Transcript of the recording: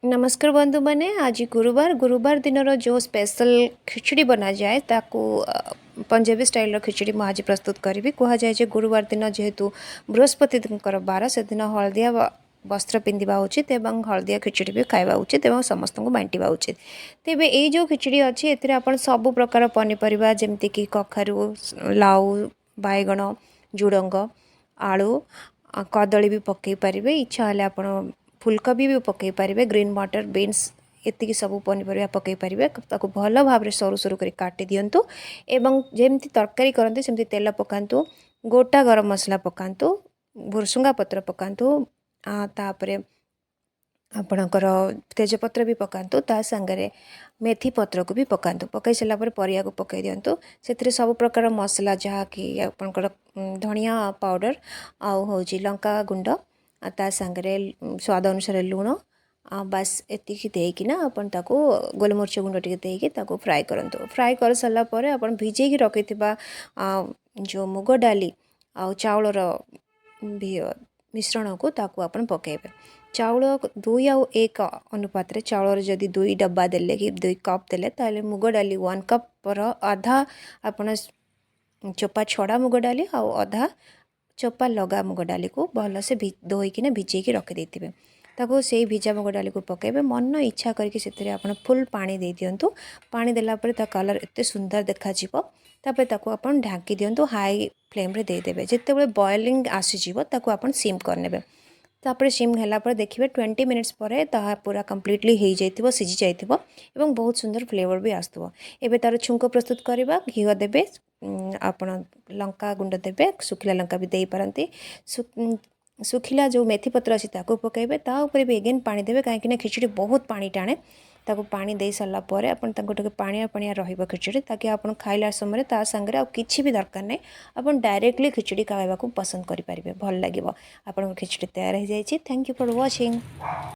नमस्कार बंधु मैंने आज गुरुवार दिन जो स्पेशल खिचड़ी बना जाए ताकू पंजाबी स्टाइल खिचड़ी मुझे आज प्रस्तुत करी कह जाए गुरुवार दिन जेहेतु बृहस्पति बार से दिन हलदिया वस्त्र पिंधा उचित एवं हलदिया खिचड़ी भी खावा उचित एवं समस्त को बांटा उचित तेज ये जो खिचड़ी अच्छी आप सब प्रकार पनीपरिया जमीक कखारू लाउ बैगण झुड़ंग आलू कदली भी पकई पारे इच्छा आप फुलकोबी भी पकई पारे ग्रीन मटर बीन्स एतिक सब पनीपरिया पकई पारे भल भाव सरू सरू कर काटी दिंतु एवं जमी तरकारी करते सेमती तेल पकातु गोटा गरम मसला पकातु भुरसुंगा पत्र पकातु तापर आपणकर तेजपत्र भी पकातु ता सांगरे मेथी पत्र को भी पकातु पकई सारापर परिया को पकई दिंतु से सब प्रकार मसला जहाँकि आपणकर धनिया पाउडर आउ हूँ लंका गुंड ता सांगरे स्वाद अनुसार लुण बास एतिकी देकिना आपन ताको गोलमरिच गुंड टिके देकी ताको फ्राए करंतु फ्राए कर सारा परे आपन भिजेकी रखिथिबा जो मुग डाली आ चाउलर मिश्रण को ताको आपन पकेबे चाउल 2 आ 1 अनुपात रे चाउलर जदि 2 डब्बा देले कि 2 कप देले ताले मुग डाली 1 कप पर आधा आपन चोपा छड़ा मुग डाली आ आधा चोपा लगा मुग डाली को भल से धोईकिना भिजेकी रखी देथिबे ताको से भिजा मुग डाली को पकेबे मन इच्छा करके से आप फुल पानी दे दिंतु पानी देला परे ता कलर एते सुंदर देखा जिवो तापर ताको आपन ढांकी दिंतु हाई फ्लेम रे दे देबे जेतेबेले बॉइलिंग आसीजिवो ताको आपन सिम करनेबे तापर सिम होला पर देखिए 20 मिनिट्स पर ता पूरा कम्प्लीटली हो जाइथिबो सिझी जाइथिबो एवं बहुत सुंदर फ्लेवर भी आसुथबो एबे तार छुंक प्रस्तुत करबा घिओ देबे आपण लंका गुंड देबे सुखिला लंका भी दे पारंती सुखिला जो मेथी पत्र अच्छी ताको पकेबे ता ऊपर भी एगेन पानी देबे कहीं खिचड़ी बहुत पानी टाणे ताको पानी दे सारा पर आपन ताको टिके पानिया पानिया रहिबो खिचड़ी ताकि आपन खाइला समय ता संगे आ किछि भी दरकार नै आपन डायरेक्टली खिचड़ी खाइबा को पसंद करि पारिबे भल लागिबो आपन खिचड़ी तैयार हो जाइछि थैंक यू फॉर वाचिंग।